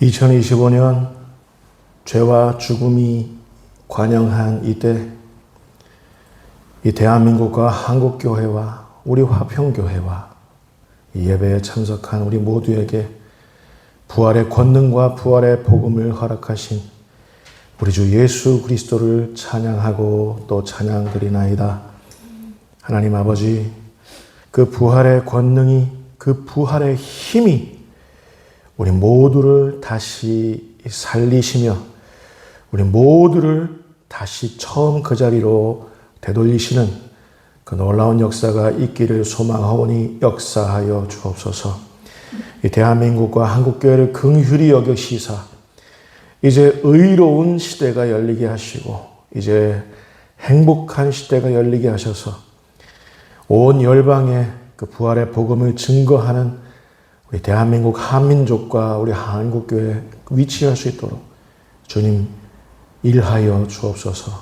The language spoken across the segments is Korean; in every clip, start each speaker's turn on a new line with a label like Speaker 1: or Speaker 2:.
Speaker 1: 2025년 죄와 죽음이 관영한 이때 이 대한민국과 한국교회와 우리 화평교회와 이 예배에 참석한 우리 모두에게 부활의 권능과 부활의 복음을 허락하신 우리 주 예수 그리스도를 찬양하고 또 찬양드리나이다. 하나님 아버지, 그 부활의 권능이, 그 부활의 힘이 우리 모두를 다시 살리시며 우리 모두를 다시 처음 그 자리로 되돌리시는 그 놀라운 역사가 있기를 소망하오니 역사하여 주옵소서. 이 대한민국과 한국교회를 긍휼히 여기시사 이제 의로운 시대가 열리게 하시고 이제 행복한 시대가 열리게 하셔서 온 열방에 그 부활의 복음을 증거하는 우리 대한민국 한민족과 우리 한국교회에 위치할 수 있도록 주님 일하여 주옵소서.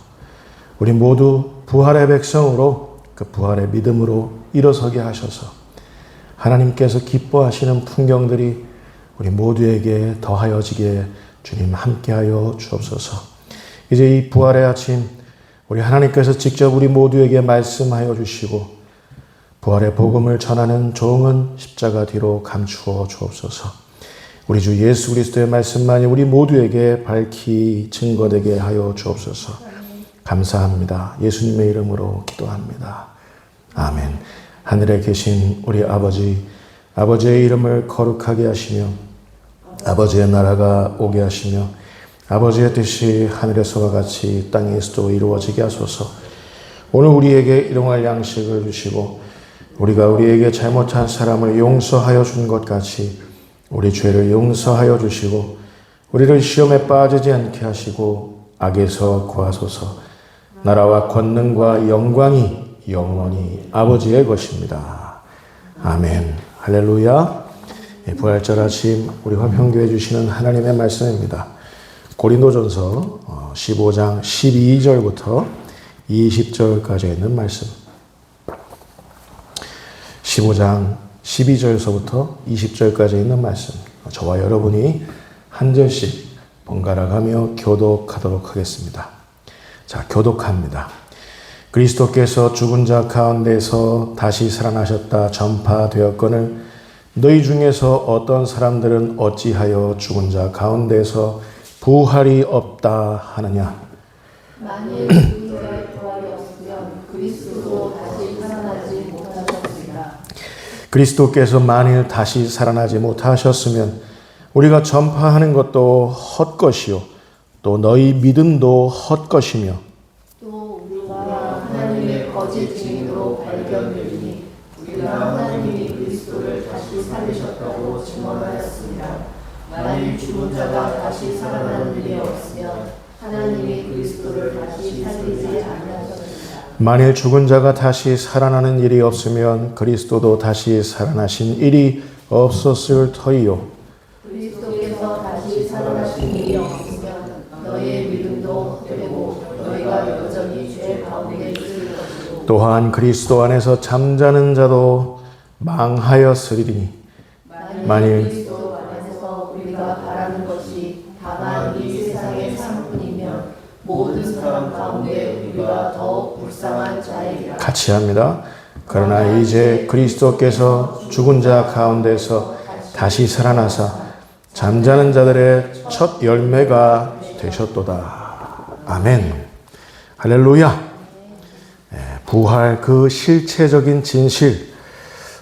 Speaker 1: 우리 모두 부활의 백성으로 그 부활의 믿음으로 일어서게 하셔서 하나님께서 기뻐하시는 풍경들이 우리 모두에게 더하여지게 주님 함께하여 주옵소서. 이제 이 부활의 아침 우리 하나님께서 직접 우리 모두에게 말씀하여 주시고 부활의 복음을 전하는 종은 십자가 뒤로 감추어 주옵소서. 우리 주 예수 그리스도의 말씀만이 우리 모두에게 밝히 증거되게 하여 주옵소서. 감사합니다. 예수님의 이름으로 기도합니다. 아멘. 하늘에 계신 우리 아버지, 아버지의 이름을 거룩하게 하시며 아버지의 나라가 오게 하시며 아버지의 뜻이 하늘에서와 같이 땅에서도 이루어지게 하소서. 오늘 우리에게 일용할 양식을 주시고 우리가 우리에게 잘못한 사람을 용서하여 준 것 같이 우리 죄를 용서하여 주시고 우리를 시험에 빠지지 않게 하시고 악에서 구하소서. 나라와 권능과 영광이 영원히 아버지의 것입니다. 아멘. 할렐루야. 부활절 아침 우리 화평교회 주시는 하나님의 말씀입니다. 고린도전서 15장 12절부터 20절까지 있는 말씀. 15장 12절서부터 20절까지 있는 말씀. 저와 여러분이 한 절씩 번갈아 가며 교독하도록 하겠습니다. 자, 교독합니다. 그리스도께서 죽은 자 가운데서 다시 살아나셨다 전파되었거늘 너희 중에서 어떤 사람들은 어찌하여 죽은 자 가운데서 부활이 없다 하느냐?
Speaker 2: 만일 죽은 자의 부활이 없으면 그리스도도 다시 살아나지 못하셨습니다.
Speaker 1: 그리스도께서 만일 다시 살아나지 못하셨으면 우리가 전파하는 것도 헛것이요 또 너희 믿음도 헛것이며
Speaker 2: 또 우리가 하나님의 거짓 증인으로 발견되리니 우리가 하나님이 그리스도를 다시 살리셨다고 증언하였습니다. 만일 죽은 자가 다시 살아나는 일이 없으면 하나님이 그리스도를 다시 살리지 아니하셨습니다.
Speaker 1: 만일 죽은 자가 다시 살아나는 일이 없으면 그리스도도 다시 살아나신 일이 없었을 터이요.
Speaker 2: 그리스도께서 다시 살아나신 일이 없으면 너희의 믿음도 헛되고 너희가 여전히 죄 가운데 있을 것이고
Speaker 1: 또한 그리스도 안에서 잠자는 자도 망하였으리니 만일
Speaker 2: 그리스도 안에서 우리가 바라는 것이 다만 이 세상의 삶뿐이면 모든 사람 가운데 우리가 더욱 불쌍한 자이라.
Speaker 1: 같이 합니다. 그러나 이제 그리스도께서 죽은 자 가운데서 다시 살아나사 잠자는 자들의 첫 열매가 되셨도다. 아멘. 할렐루야. 부활 그 실체적인 진실,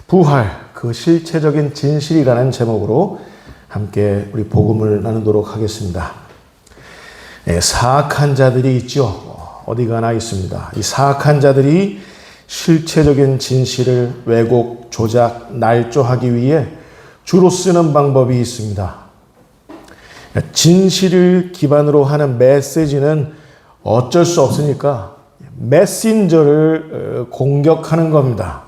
Speaker 1: 부활 그 실체적인 진실이라는 제목으로 함께 우리 복음을 나누도록 하겠습니다. 사악한 자들이 있죠. 어디 가나 있습니다. 이 사악한 자들이 실체적인 진실을 왜곡, 조작, 날조하기 위해 주로 쓰는 방법이 있습니다. 진실을 기반으로 하는 메시지는 어쩔 수 없으니까 메신저를 공격하는 겁니다.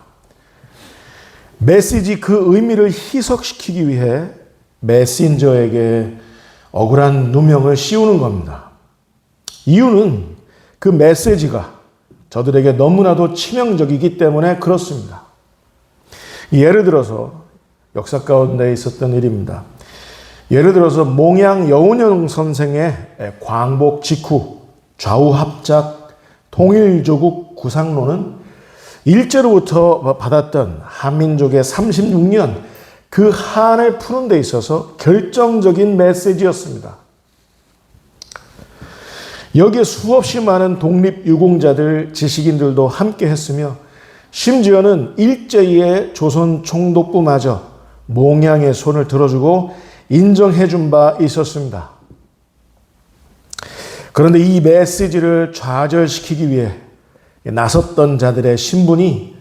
Speaker 1: 메시지 그 의미를 희석시키기 위해 메신저에게 억울한 누명을 씌우는 겁니다. 이유는 그 메시지가 저들에게 너무나도 치명적이기 때문에 그렇습니다. 예를 들어서 역사 가운데 있었던 일입니다. 예를 들어서 몽양 여운형 선생의 광복 직후 좌우합작 통일조국 구상론은 일제로부터 받았던 한민족의 36년 그 한을 푸는 데 있어서 결정적인 메시지였습니다. 여기에 수없이 많은 독립유공자들, 지식인들도 함께 했으며 심지어는 일제의 조선 총독부마저 몽양의 손을 들어주고 인정해준 바 있었습니다. 그런데 이 메시지를 좌절시키기 위해 나섰던 자들의 신분이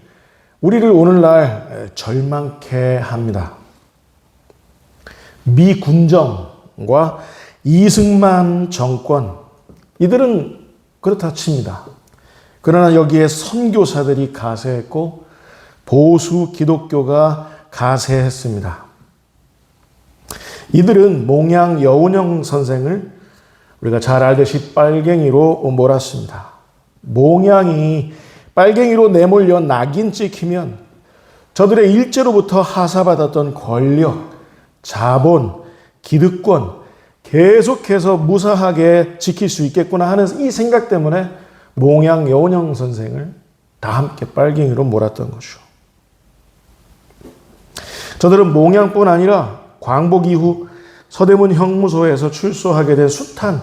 Speaker 1: 우리를 오늘날 절망케 합니다. 미군정과 이승만 정권, 이들은 그렇다 칩니다. 그러나 여기에 선교사들이 가세했고 보수 기독교가 가세했습니다. 이들은 몽양 여운형 선생을 우리가 잘 알듯이 빨갱이로 몰았습니다. 몽양이 빨갱이로 내몰려 낙인 찍히면 저들의 일제로부터 하사받았던 권력, 자본, 기득권 계속해서 무사하게 지킬 수 있겠구나 하는 이 생각 때문에 몽양 여운형 선생을 다 함께 빨갱이로 몰았던 거죠. 저들은 몽양뿐 아니라 광복 이후 서대문 형무소에서 출소하게 된 숱한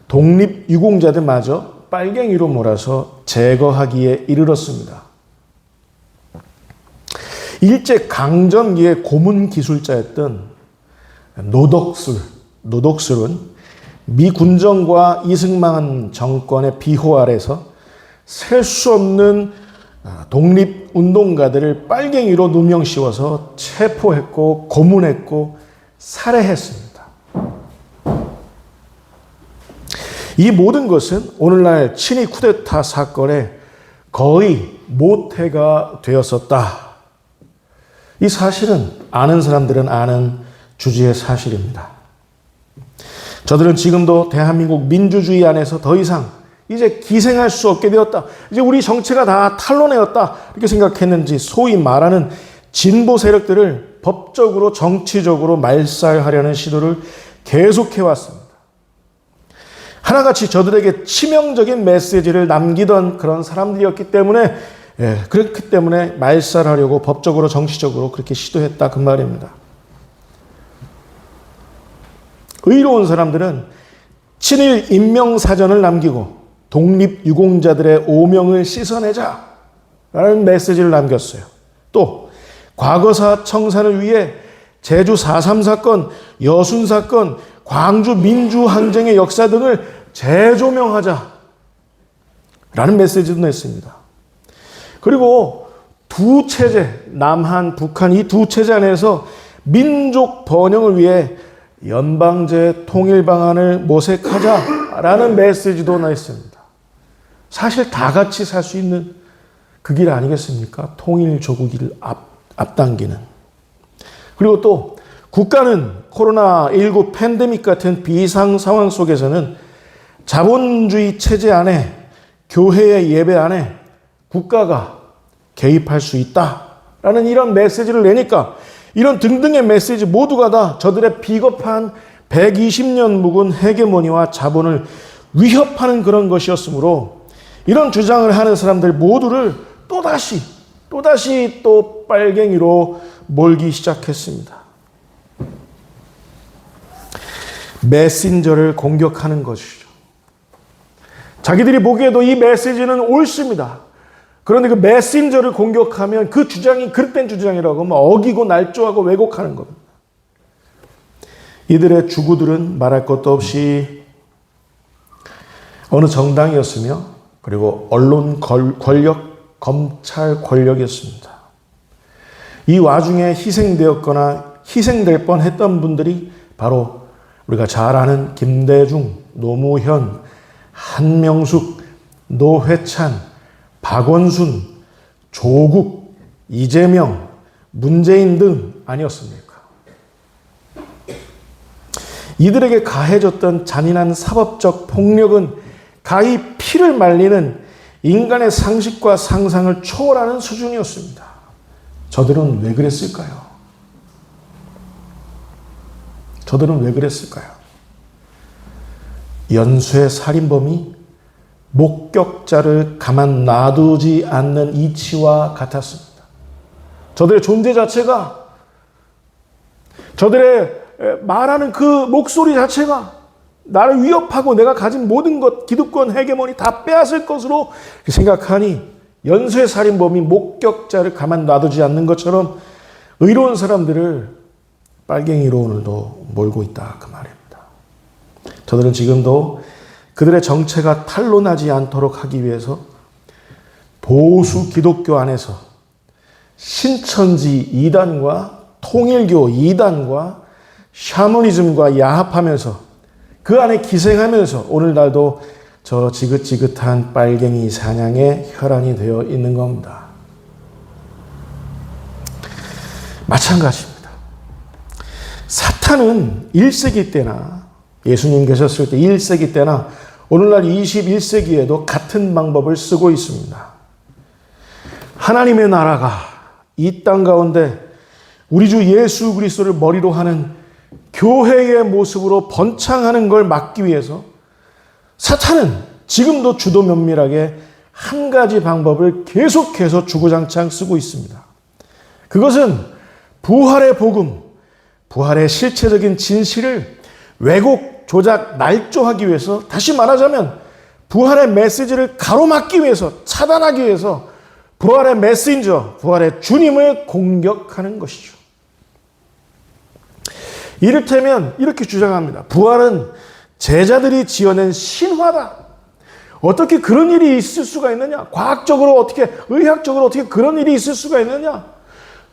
Speaker 1: 독립유공자들마저 빨갱이로 몰아서 제거하기에 이르렀습니다. 일제 강점기의 고문 기술자였던 노덕술은 미군정과 이승만 정권의 비호 아래서 셀 수 없는 독립운동가들을 빨갱이로 누명 씌워서 체포했고 고문했고 살해했습니다. 이 모든 것은 오늘날 친위 쿠데타 사건의 거의 모태가 되었었다. 이 사실은 아는 사람들은 아는 주지의 사실입니다. 저들은 지금도 대한민국 민주주의 안에서 더 이상 이제 기생할 수 없게 되었다. 이제 우리 정체가 다 탄로내었다. 이렇게 생각했는지 소위 말하는 진보 세력들을 법적으로 정치적으로 말살하려는 시도를 계속해왔습니다. 하나같이 저들에게 치명적인 메시지를 남기던 그런 사람들이었기 때문에 그렇기 때문에 말살하려고 법적으로 정치적으로 그렇게 시도했다 그 말입니다. 의로운 사람들은 친일 인명사전을 남기고 독립유공자들의 오명을 씻어내자라는 메시지를 남겼어요. 또 과거사 청산을 위해 제주 4.3 사건, 여순 사건, 광주 민주항쟁의 역사 등을 재조명하자라는 메시지도 냈습니다. 그리고 두 체제, 남한, 북한 이 두 체제 안에서 민족 번영을 위해 연방제 통일 방안을 모색하자라는 메시지도 냈습니다. 사실 다 같이 살 수 있는 그 길 아니겠습니까? 통일 조국을 앞당기는. 그리고 또 국가는 코로나19 팬데믹 같은 비상 상황 속에서는 자본주의 체제 안에 교회의 예배 안에 국가가 개입할 수 있다라는 이런 메시지를 내니까 이런 등등의 메시지 모두가 다 저들의 비겁한 120년 묵은 헤게모니와 자본을 위협하는 그런 것이었으므로 이런 주장을 하는 사람들 모두를 또다시 빨갱이로 몰기 시작했습니다. 메신저를 공격하는 것이죠. 자기들이 보기에도 이 메시지는 옳습니다. 그런데 그 메신저를 공격하면 그 주장이 그릇된 주장이라고 하면 어기고 날조하고 왜곡하는 겁니다. 이들의 주구들은 말할 것도 없이 어느 정당이었으며 그리고 언론 권력, 검찰 권력이었습니다. 이 와중에 희생되었거나 희생될 뻔했던 분들이 바로 우리가 잘 아는 김대중, 노무현, 한명숙, 노회찬, 박원순, 조국, 이재명, 문재인 등 아니었습니까? 이들에게 가해졌던 잔인한 사법적 폭력은 가히 피를 말리는 인간의 상식과 상상을 초월하는 수준이었습니다. 저들은 왜 그랬을까요? 저들은 왜 그랬을까요? 연쇄 살인범이 목격자를 가만 놔두지 않는 이치와 같았습니다. 저들의 존재 자체가, 저들의 말하는 그 목소리 자체가 나를 위협하고 내가 가진 모든 것, 기득권, 헤게모니 다 빼앗을 것으로 생각하니 연쇄살인범이 목격자를 가만 놔두지 않는 것처럼 의로운 사람들을 빨갱이로 오늘도 몰고 있다, 그 말입니다. 저들은 지금도 그들의 정체가 탄로나지 않도록 하기 위해서 보수 기독교 안에서 신천지 이단과 통일교 이단과 샤머니즘과 야합하면서 그 안에 기생하면서 오늘날도 저 지긋지긋한 빨갱이 사냥의 혈안이 되어 있는 겁니다. 마찬가지입니다. 사탄은 1세기 때나 예수님 계셨을 때 1세기 때나 오늘날 21세기에도 같은 방법을 쓰고 있습니다. 하나님의 나라가 이 땅 가운데 우리 주 예수 그리스도를 머리로 하는 교회의 모습으로 번창하는 걸 막기 위해서 사탄은 지금도 주도 면밀하게 한 가지 방법을 계속해서 주구장창 쓰고 있습니다. 그것은 부활의 복음, 부활의 실체적인 진실을 왜곡, 조작, 날조하기 위해서, 다시 말하자면 부활의 메시지를 가로막기 위해서, 차단하기 위해서 부활의 메신저, 부활의 주님을 공격하는 것이죠. 이를테면 이렇게 주장합니다. 부활은 제자들이 지어낸 신화다. 어떻게 그런 일이 있을 수가 있느냐? 과학적으로 어떻게, 의학적으로 어떻게 그런 일이 있을 수가 있느냐?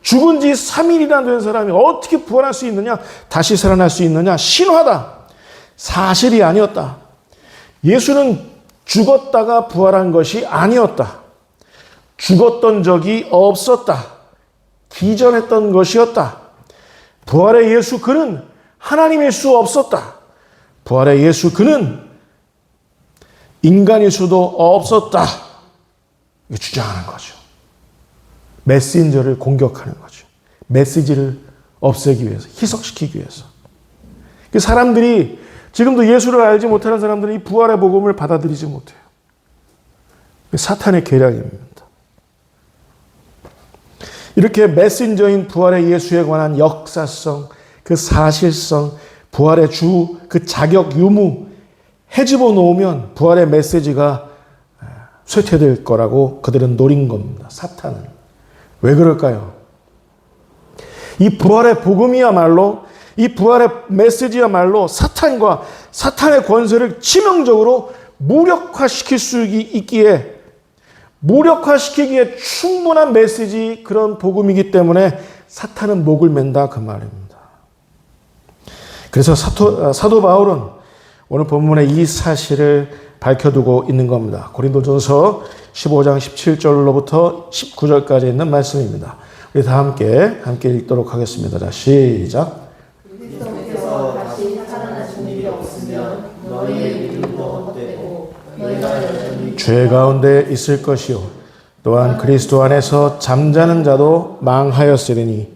Speaker 1: 죽은 지 3일이나 된 사람이 어떻게 부활할 수 있느냐? 다시 살아날 수 있느냐? 신화다. 사실이 아니었다. 예수는 죽었다가 부활한 것이 아니었다. 죽었던 적이 없었다. 기전했던 것이었다. 부활의 예수 그는 하나님일 수 없었다. 부활의 예수 그는 인간일 수도 없었다. 주장하는 거죠. 메신저를 공격하는 거죠. 메시지를 없애기 위해서, 희석시키기 위해서. 사람들이 지금도 예수를 알지 못하는 사람들은 이 부활의 복음을 받아들이지 못해요. 사탄의 계략입니다. 이렇게 메신저인 부활의 예수에 관한 역사성, 그 사실성, 부활의 주, 그 자격 유무 헤집어 놓으면 부활의 메시지가 쇠퇴될 거라고 그들은 노린 겁니다. 사탄은. 왜 그럴까요? 이 부활의 복음이야말로, 이 부활의 메시지야말로 사탄과 사탄의 권세를 치명적으로 무력화시킬 수 있기에, 무력화시키기에 충분한 메시지, 그런 복음이기 때문에 사탄은 목을 맨다, 그 말입니다. 그래서 사도 바울은 오늘 본문에 이 사실을 밝혀두고 있는 겁니다. 고린도전서 15장 17절로부터 19절까지 있는 말씀입니다. 우리 다 함께 읽도록 하겠습니다. 자, 시작.
Speaker 2: 그리스도께서 다시 살아나신 일이 없으면 너희의 믿음도 헛되고 너희가 여전히
Speaker 1: 죄 가운데 있을 것이요 또한 그리스도 안에서 잠자는 자도 망하였으리니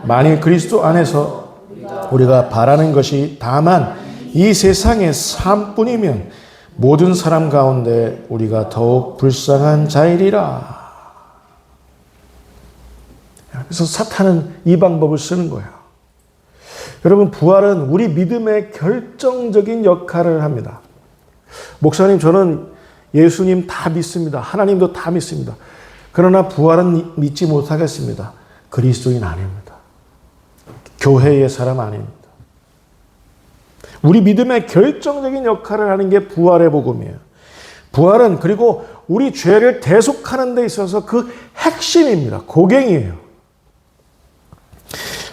Speaker 1: 만일 그리스도 안에서 우리가 바라는 것이 다만 이 세상의 삶뿐이면 모든 사람 가운데 우리가 더욱 불쌍한 자이리라. 그래서 사탄은 이 방법을 쓰는 거예요. 여러분, 부활은 우리 믿음의 결정적인 역할을 합니다. 목사님, 저는 예수님 다 믿습니다. 하나님도 다 믿습니다. 그러나 부활은 믿지 못하겠습니다. 그리스도인 아닙니다. 교회의 사람 아닙니다. 우리 믿음의 결정적인 역할을 하는 게 부활의 복음이에요. 부활은 그리고 우리 죄를 대속하는 데 있어서 그 핵심입니다. 고갱이에요.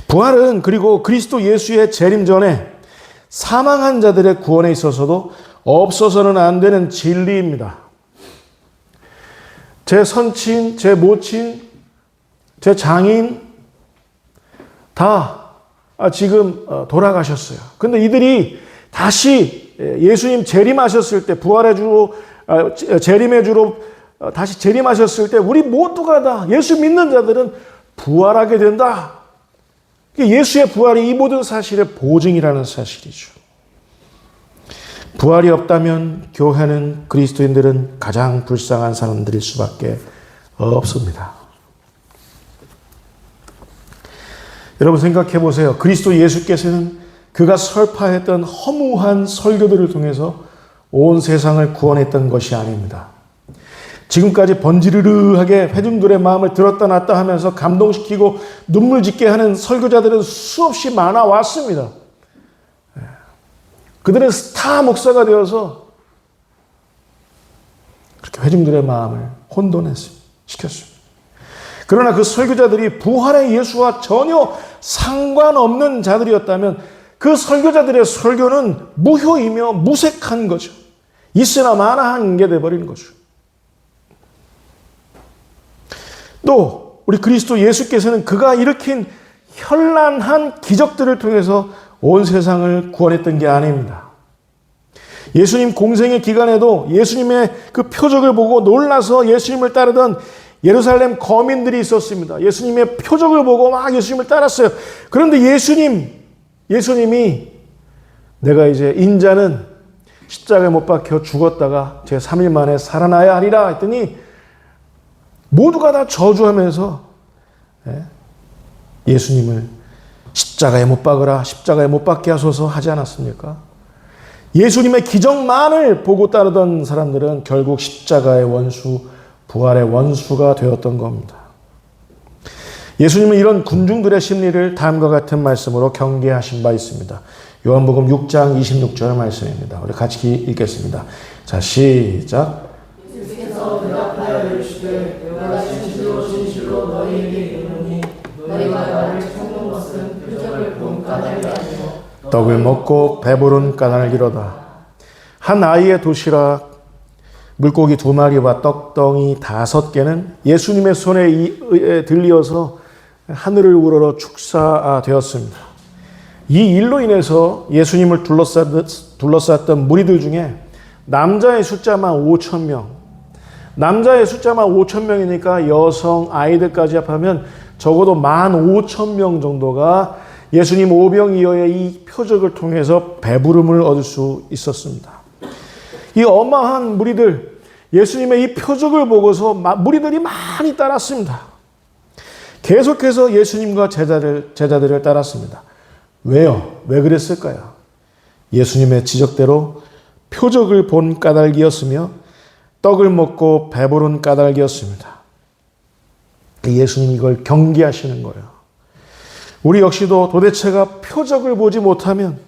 Speaker 1: 부활은 그리고 그리스도 예수의 재림 전에 사망한 자들의 구원에 있어서도 없어서는 안 되는 진리입니다. 제 선친, 제 모친, 제 장인 다 지금 돌아가셨어요. 근데 이들이 다시 예수님 재림하셨을 때, 부활의 주로, 재림의 주로 다시 재림하셨을 때 우리 모두가 다, 예수 믿는 자들은 부활하게 된다. 예수의 부활이 이 모든 사실의 보증이라는 사실이죠. 부활이 없다면 교회는, 그리스도인들은 가장 불쌍한 사람들일 수밖에 없습니다. 여러분 생각해 보세요. 그리스도 예수께서는 그가 설파했던 허무한 설교들을 통해서 온 세상을 구원했던 것이 아닙니다. 지금까지 번지르르하게 회중들의 마음을 들었다 놨다 하면서 감동시키고 눈물 짓게 하는 설교자들은 수없이 많아 왔습니다. 그들은 스타 목사가 되어서 그렇게 회중들의 마음을 혼돈시켰습니다. 그러나 그 설교자들이 부활의 예수와 전혀 상관없는 자들이었다면 그 설교자들의 설교는 무효이며 무색한 거죠. 있으나 마나한 게 되어버리는 거죠. 또 우리 그리스도 예수께서는 그가 일으킨 현란한 기적들을 통해서 온 세상을 구원했던 게 아닙니다. 예수님 공생의 기간에도 예수님의 그 표적을 보고 놀라서 예수님을 따르던 예루살렘 거민들이 있었습니다. 예수님의 표적을 보고 막 예수님을 따랐어요. 그런데 예수님이 내가 이제 인자는 십자가에 못 박혀 죽었다가 제 3일 만에 살아나야 하리라 했더니 모두가 다 저주하면서 예수님을 십자가에 못 박으라, 십자가에 못 박게 하소서 하지 않았습니까? 예수님의 기적만을 보고 따르던 사람들은 결국 십자가의 원수, 부활의 원수가 되었던 겁니다. 예수님은 이런 군중들의 심리를 다음과 같은 말씀으로 경계하신 바 있습니다. 요한복음 6장 26절 말씀입니다. 우리 같이 읽겠습니다. 자, 시작.
Speaker 2: 예수께서 대답하여 이르시되 내가 진실로 너희에게 이르노니 너희가 나를 찾는 것은 표적을 본 까닭이 아니요
Speaker 1: 떡을 먹고 배부른 까닭이로다. 한 아이의 도시락, 물고기 2마리와 떡덩이 5개는 예수님의 손에 들리어서 하늘을 우러러 축사되었습니다. 이 일로 인해서 예수님을 둘러쌌던 무리들 중에 남자의 숫자만 5,000명, 남자의 숫자만 5,000명이니까 여성, 아이들까지 합하면 적어도 15,000명 정도가 예수님 오병이어의 이 표적을 통해서 배부름을 얻을 수 있었습니다. 이 어마한 무리들, 예수님의 이 표적을 보고서 무리들이 많이 따랐습니다. 계속해서 예수님과 제자들을 따랐습니다. 왜요? 왜 그랬을까요? 예수님의 지적대로 표적을 본 까닭이었으며 떡을 먹고 배부른 까닭이었습니다. 예수님이 이걸 경계하시는 거예요. 우리 역시도 도대체가 표적을 보지 못하면,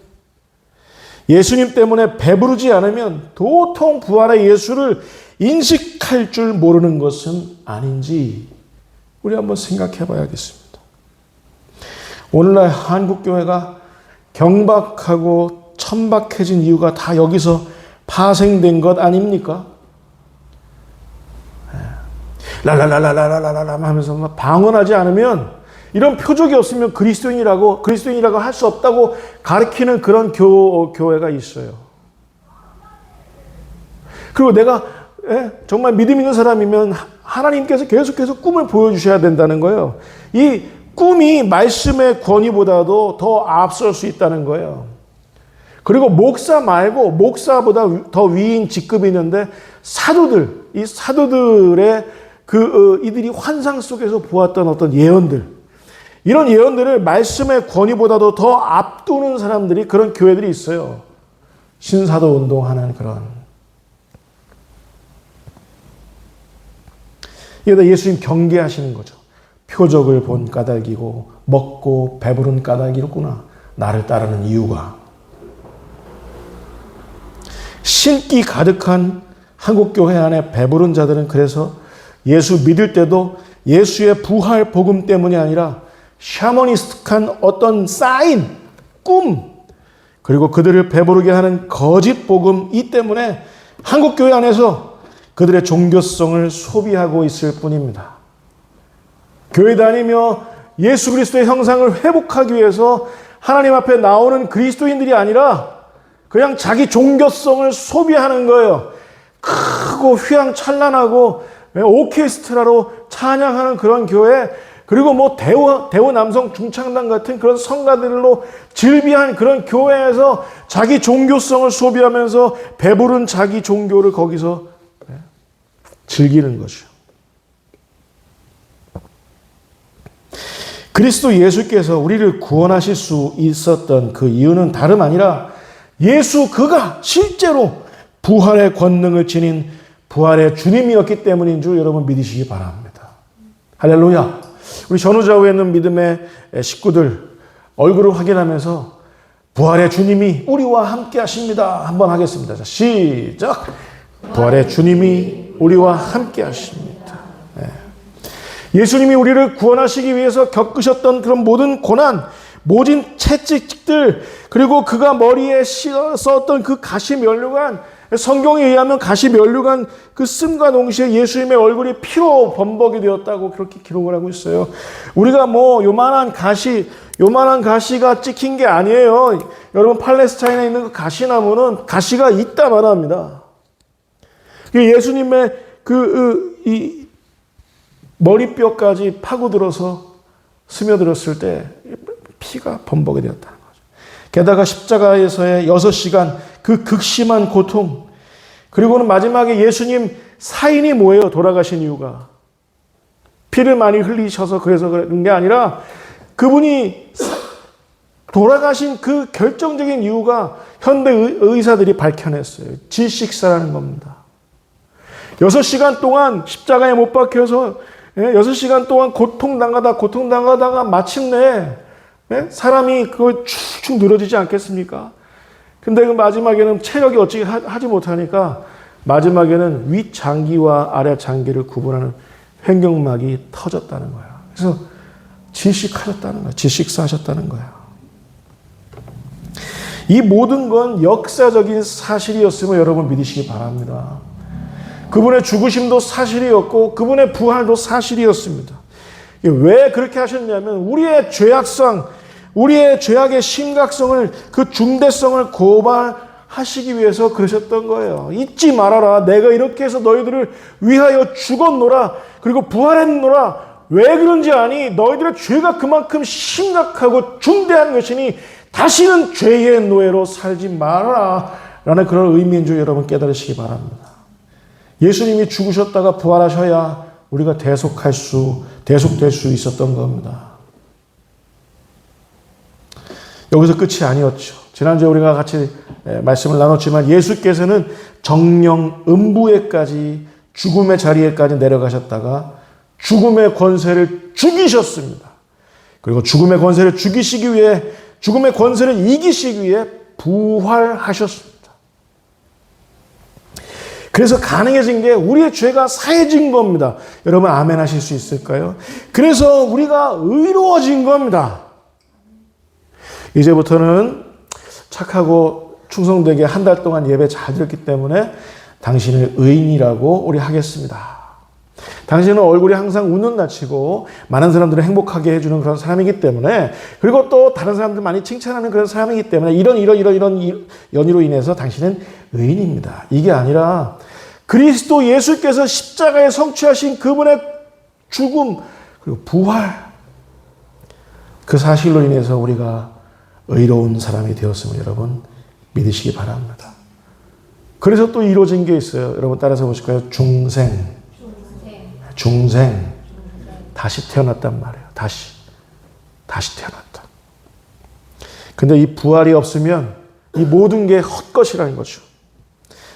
Speaker 1: 예수님 때문에 배부르지 않으면 도통 부활의 예수를 인식할 줄 모르는 것은 아닌지 우리 한번 생각해 봐야겠습니다. 오늘날 한국교회가 경박하고 천박해진 이유가 다 여기서 파생된 것 아닙니까? 랄랄랄랄랄랄랄 하면서 방언하지 않으면, 이런 표적이 없으면 그리스도인이라고 할 수 없다고 가르치는 그런 교회가 있어요. 그리고 내가 정말 믿음 있는 사람이면 하나님께서 계속해서 꿈을 보여주셔야 된다는 거예요. 이 꿈이 말씀의 권위보다도 더 앞설 수 있다는 거예요. 그리고 목사 말고 목사보다 더 위인 직급이 있는데 사도들, 이 사도들의 이들이 환상 속에서 보았던 어떤 예언들, 이런 예언들을 말씀의 권위보다도 더 앞두는 사람들이, 그런 교회들이 있어요. 신사도 운동하는 그런. 이게 예수님 경계하시는 거죠. 표적을 본 까닭이고 먹고 배부른 까닭이로구나. 나를 따르는 이유가. 신기 가득한 한국교회 안에 배부른 자들은 그래서 예수 믿을 때도 예수의 부활 복음 때문이 아니라 샤머니스틱한 어떤 사인, 꿈, 그리고 그들을 배부르게 하는 거짓 복음, 이 때문에 한국교회 안에서 그들의 종교성을 소비하고 있을 뿐입니다. 교회 다니며 예수 그리스도의 형상을 회복하기 위해서 하나님 앞에 나오는 그리스도인들이 아니라 그냥 자기 종교성을 소비하는 거예요. 크고 휘황찬란하고 오케스트라로 찬양하는 그런 교회, 그리고 뭐 대우 남성 중창단 같은 그런 성가들로 즐비한 그런 교회에서 자기 종교성을 소비하면서 배부른 자기 종교를 거기서 즐기는 거죠. 그리스도 예수께서 우리를 구원하실 수 있었던 그 이유는 다름 아니라 예수 그가 실제로 부활의 권능을 지닌 부활의 주님이었기 때문인 줄 여러분 믿으시기 바랍니다. 할렐루야. 우리 전후좌우에 있는 믿음의 식구들 얼굴을 확인하면서 부활의 주님이 우리와 함께 하십니다. 한번 하겠습니다. 자, 시작. 부활의 주님이 우리와 함께 하십니다. 예수님이 우리를 구원하시기 위해서 겪으셨던 그런 모든 고난, 모진 채찍들, 그리고 그가 머리에 썼던 그 가시 면류관, 성경에 의하면 가시 면류관 그 씀과 동시에 예수님의 얼굴이 피로 범벅이 되었다고 그렇게 기록을 하고 있어요. 우리가 뭐 요만한 가시가 찍힌 게 아니에요. 여러분 팔레스타인에 있는 그 가시나무는 가시가 있다 말합니다. 예수님의 이 머리뼈까지 파고들어서 스며들었을 때 피가 범벅이 되었다는 거죠. 게다가 십자가에서의 6시간 그 극심한 고통, 그리고는 마지막에 예수님 사인이 뭐예요? 돌아가신 이유가. 피를 많이 흘리셔서 그래서 그런 게 아니라 그분이 돌아가신 그 결정적인 이유가 현대 의사들이 밝혀냈어요. 질식사라는 겁니다. 6시간 동안 십자가에 못 박혀서 6시간 동안 고통당하다가 마침내 사람이 그걸 축축 늘어지지 않겠습니까? 근데 그 마지막에는 체력이 어찌 하지 못하니까 마지막에는 윗장기와 아래장기를 구분하는 횡격막이 터졌다는 거야. 그래서 질식하셨다는 거야. 질식사하셨다는 거야. 이 모든 건 역사적인 사실이었음을 여러분 믿으시기 바랍니다. 그분의 죽으심도 사실이었고 그분의 부활도 사실이었습니다. 왜 그렇게 하셨냐면 우리의 죄악성, 우리의 죄악의 심각성을, 그 중대성을 고발하시기 위해서 그러셨던 거예요. 잊지 말아라. 내가 이렇게 해서 너희들을 위하여 죽었노라. 그리고 부활했노라. 왜 그런지 아니? 너희들의 죄가 그만큼 심각하고 중대한 것이니 다시는 죄의 노예로 살지 말아라. 라는 그런 의미인 줄 여러분 깨달으시기 바랍니다. 예수님이 죽으셨다가 부활하셔야 우리가 대속될 수 있었던 겁니다. 여기서 끝이 아니었죠. 지난주에 우리가 같이 말씀을 나눴지만 예수께서는 정령 음부에까지 죽음의 자리에까지 내려가셨다가 죽음의 권세를 죽이셨습니다. 그리고 죽음의 권세를 죽이시기 위해, 죽음의 권세를 이기시기 위해 부활하셨습니다. 그래서 가능해진 게 우리의 죄가 사해진 겁니다. 여러분 아멘 하실 수 있을까요? 그래서 우리가 의로워진 겁니다. 이제부터는 착하고 충성되게 한 달 동안 예배 잘 드렸기 때문에 당신을 의인이라고 우리 하겠습니다. 당신은 얼굴이 항상 웃는 낯이고 많은 사람들을 행복하게 해주는 그런 사람이기 때문에, 그리고 또 다른 사람들 많이 칭찬하는 그런 사람이기 때문에 이런 연유로 인해서 당신은 의인입니다. 이게 아니라 그리스도 예수께서 십자가에 성취하신 그분의 죽음 그리고 부활, 그 사실로 인해서 우리가 의로운 사람이 되었음을 여러분 믿으시기 바랍니다. 그래서 또 이루어진 게 있어요. 여러분 따라서 보실까요? 중생. 다시 태어났단 말이에요. 다시 태어났다. 근데 이 부활이 없으면 이 모든 게 헛것이라는 거죠.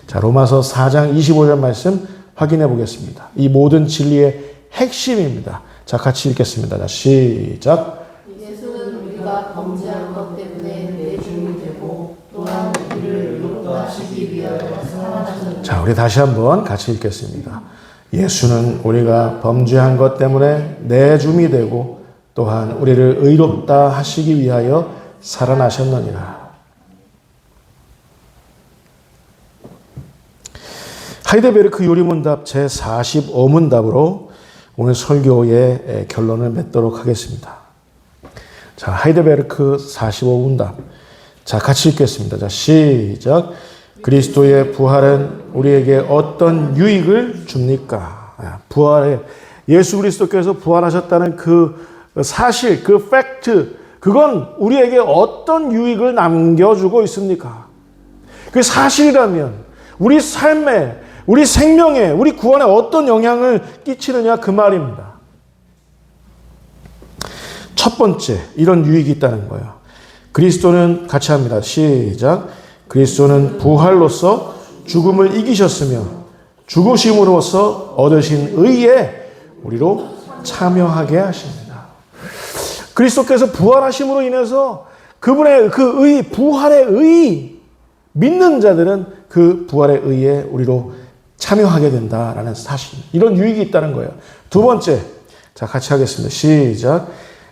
Speaker 1: 자, 로마서 4장 25절 말씀 확인해 보겠습니다. 이 모든 진리의 핵심입니다. 자, 같이 읽겠습니다. 자, 시작.
Speaker 2: 예수는 우리가 범죄한 것 때문에 내 주님이 되고 또한 우리를 의롭하시기 위하여 살아나셨다.
Speaker 1: 자, 우리 다시 한번 같이 읽겠습니다. 예수는 우리가 범죄한 것 때문에 내 주님이 되고 또한 우리를 의롭다 하시기 위하여 살아나셨느니라. 하이델베르크 요리문답 제45문답으로 오늘 설교의 결론을 맺도록 하겠습니다. 자, 하이델베르크 45문답. 자, 같이 읽겠습니다. 자, 시작. 그리스도의 부활은 우리에게 어떤 유익을 줍니까? 부활의 예수 그리스도께서 부활하셨다는 그 사실, 그 팩트, 그건 우리에게 어떤 유익을 남겨주고 있습니까? 그 사실이라면 우리 삶에, 우리 생명에, 우리 구원에 어떤 영향을 끼치느냐 그 말입니다. 첫 번째, 이런 유익이 있다는 거예요. 그리스도는, 같이 합니다. 시작. 그리스도는 부활로서 죽음을 이기셨으며 죽으심으로써 얻으신 의에 우리로 참여하게 하십니다. 그리스도께서 부활하심으로 인해서 그분의 그 의, 부활의 의, 믿는 자들은 그 부활의 의에 우리로 참여하게 된다라는 사실. 이런 유익이 있다는 거예요. 두 번째, 자 같이 하겠습니다. 시작.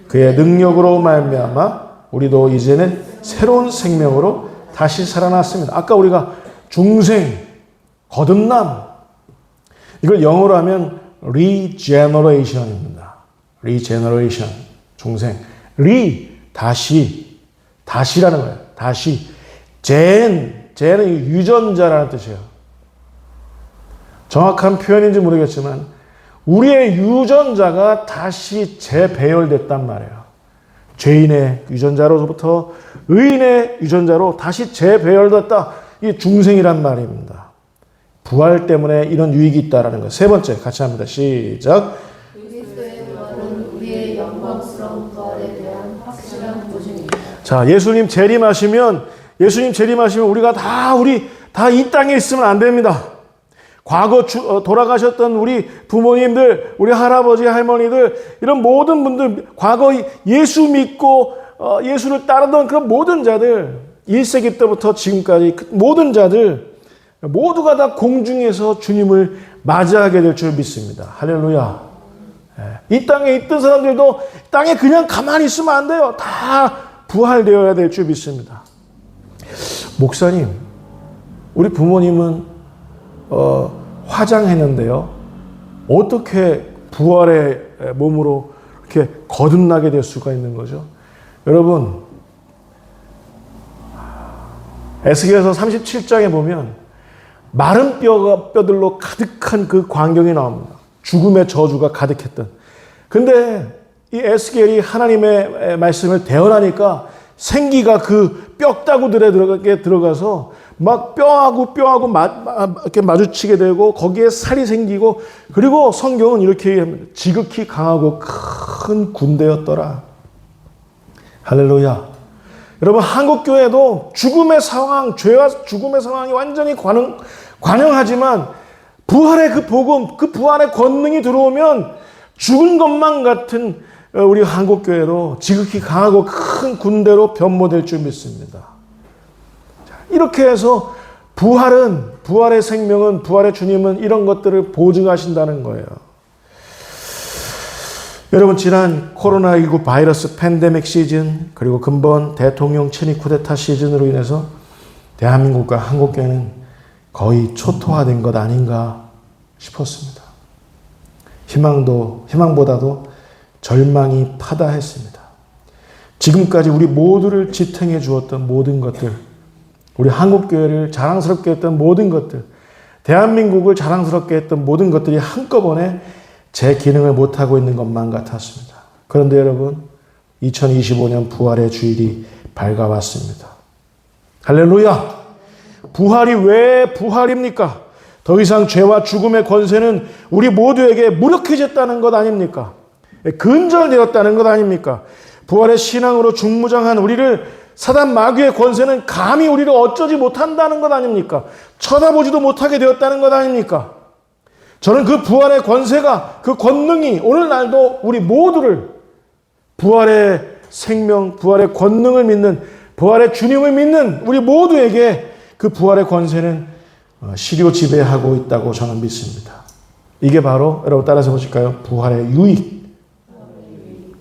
Speaker 1: 그의 능력으로 말미암아 우리도 이제는 새로운 생명으로 다시 살아났습니다. 아까 우리가 중생, 거듭남, 이걸 영어로 하면 regeneration입니다. regeneration, 중생. 다시라는 거예요. 다시. 젠은 유전자라는 뜻이에요. 정확한 표현인지 모르겠지만 우리의 유전자가 다시 재배열됐단 말이에요. 죄인의 유전자로부터 의인의 유전자로 다시 재배열됐다. 이게 중생이란 말입니다. 부활 때문에 이런 유익이 있다는 거예요. 세 번째, 같이 합니다. 시작.
Speaker 2: 그리스도의 부활은 우리의 영광스러운 부활에 대한 확실한 보증입니다.
Speaker 1: 자, 예수님 재림하시면 우리가 다 이 땅에 있으면 안 됩니다. 과거 돌아가셨던 우리 부모님들, 우리 할아버지, 할머니들, 이런 모든 분들, 과거 예수 믿고 예수를 따르던 그런 모든 자들, 1세기 때부터 지금까지 모든 자들 모두가 다 공중에서 주님을 맞이하게 될 줄 믿습니다. 할렐루야. 이 땅에 있던 사람들도 땅에 그냥 가만히 있으면 안 돼요. 다 부활되어야 될 줄 믿습니다. 목사님, 우리 부모님은 화장했는데요. 어떻게 부활의 몸으로 이렇게 거듭나게 될 수가 있는 거죠? 여러분, 에스겔서 37장에 보면 마른 뼈들로 가득한 그 광경이 나옵니다. 죽음의 저주가 가득했던. 근데 이 에스겔이 하나님의 말씀을 대언하니까 생기가 그 뼈다구들에 들어가서 막 뼈하고 이렇게 마주치게 되고 거기에 살이 생기고, 그리고 성경은 이렇게 얘기합니다. 지극히 강하고 큰 군대였더라. 할렐루야. 여러분, 한국교회도 죽음의 상황, 죄와 죽음의 상황이 완전히 관영하지만 부활의 그 복음, 그 부활의 권능이 들어오면 죽은 것만 같은 우리 한국교회로 지극히 강하고 큰 군대로 변모될 줄 믿습니다. 이렇게 해서 부활의 생명은, 부활의 주님은 이런 것들을 보증하신다는 거예요. 여러분, 지난 코로나19 바이러스 팬데믹 시즌, 그리고 근본 대통령 친위 쿠데타 시즌으로 인해서 대한민국과 한국교회는 거의 초토화된 것 아닌가 싶었습니다. 희망보다도 절망이 파다했습니다. 지금까지 우리 모두를 지탱해 주었던 모든 것들, 우리 한국교회를 자랑스럽게 했던 모든 것들, 대한민국을 자랑스럽게 했던 모든 것들이 한꺼번에 제 기능을 못하고 있는 것만 같았습니다. 그런데 여러분, 2025년 부활의 주일이 밝아왔습니다. 할렐루야! 부활이 왜 부활입니까? 더 이상 죄와 죽음의 권세는 우리 모두에게 무력해졌다는 것 아닙니까? 근절되었다는 것 아닙니까? 부활의 신앙으로 중무장한 우리를 사단 마귀의 권세는 감히 우리를 어쩌지 못한다는 것 아닙니까? 쳐다보지도 못하게 되었다는 것 아닙니까? 저는 그 부활의 권세가, 그 권능이 오늘날도 우리 모두를 부활의 생명, 부활의 권능을 믿는, 부활의 주님을 믿는 우리 모두에게 그 부활의 권세는 시료 지배하고 있다고 저는 믿습니다. 이게 바로, 여러분 따라서 보실까요? 부활의 유익.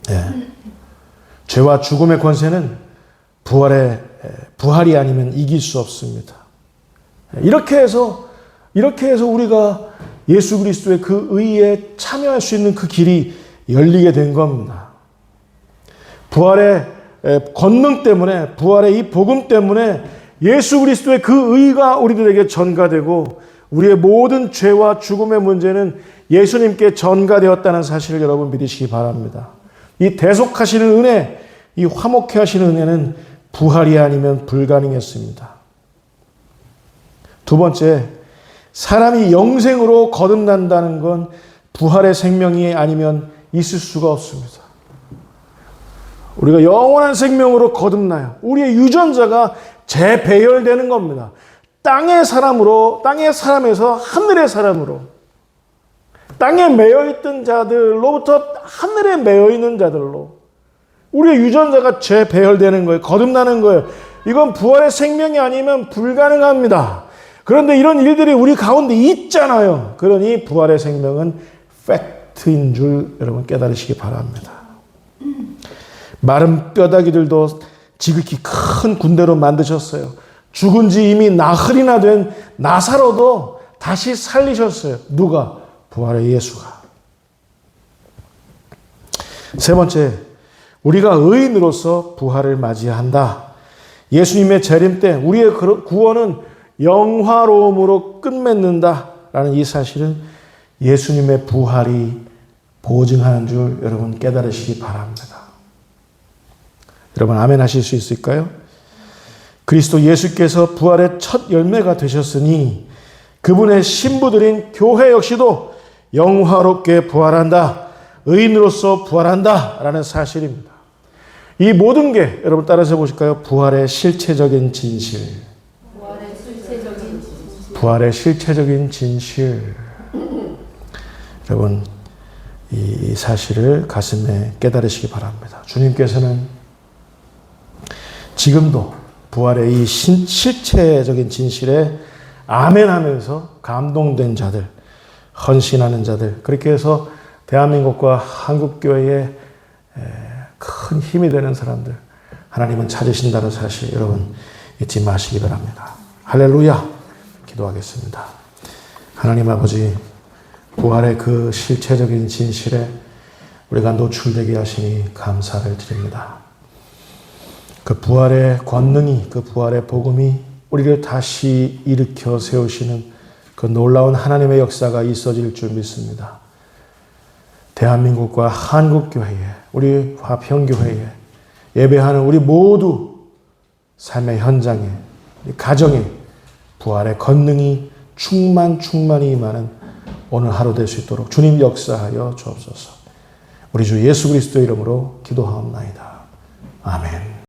Speaker 1: 네. 죄와 죽음의 권세는 부활이 아니면 이길 수 없습니다. 이렇게 해서 우리가 예수 그리스도의 그 의에 참여할 수 있는 그 길이 열리게 된 겁니다. 부활의 권능 때문에, 부활의 이 복음 때문에 예수 그리스도의 그 의가 우리들에게 전가되고 우리의 모든 죄와 죽음의 문제는 예수님께 전가되었다는 사실을 여러분 믿으시기 바랍니다. 이 대속하시는 은혜, 이 화목케 하시는 은혜는 부활이 아니면 불가능했습니다. 두 번째, 사람이 영생으로 거듭난다는 건 부활의 생명이 아니면 있을 수가 없습니다. 우리가 영원한 생명으로 거듭나요. 우리의 유전자가 재배열되는 겁니다. 땅의 사람에서 하늘의 사람으로, 땅에 매여있던 자들로부터 하늘에 매여있는 자들로 우리의 유전자가 재배열되는 거예요. 거듭나는 거예요. 이건 부활의 생명이 아니면 불가능합니다. 그런데 이런 일들이 우리 가운데 있잖아요. 그러니 부활의 생명은 팩트인 줄 여러분 깨달으시기 바랍니다. 마른 뼈다귀들도 지극히 큰 군대로 만드셨어요. 죽은 지 이미 나흘이나 된 나사로도 다시 살리셨어요. 누가? 부활의 예수가. 세 번째, 우리가 의인으로서 부활을 맞이한다. 예수님의 재림 때 우리의 구원은 영화로움으로 끝맺는다라는 이 사실은 예수님의 부활이 보증하는 줄 여러분 깨달으시기 바랍니다. 여러분 아멘 하실 수 있을까요? 그리스도 예수께서 부활의 첫 열매가 되셨으니 그분의 신부들인 교회 역시도 영화롭게 부활한다. 의인으로서 부활한다. 라는 사실입니다. 이 모든 게 여러분 따라서 보실까요? 부활의 실체적인 진실. 부활의 실체적인 진실. 여러분 이 사실을 가슴에 깨달으시기 바랍니다. 주님께서는 지금도 부활의 이 실체적인 진실에 아멘하면서 감동된 자들, 헌신하는 자들, 그렇게 해서 대한민국과 한국교회에 큰 힘이 되는 사람들 하나님은 찾으신다는 사실 여러분 잊지 마시기 바랍니다. 할렐루야. 기도하겠습니다. 하나님 아버지, 부활의 그 실체적인 진실에 우리가 노출되게 하시니 감사를 드립니다. 그 부활의 권능이, 그 부활의 복음이 우리를 다시 일으켜 세우시는 그 놀라운 하나님의 역사가 있어질 줄 믿습니다. 대한민국과 한국교회에, 우리 화평교회에 예배하는 우리 모두 삶의 현장에, 가정에 부활의 권능이 충만히 임하는 오늘 하루 될 수 있도록 주님 역사하여 주옵소서. 우리 주 예수 그리스도의 이름으로 기도하옵나이다. 아멘.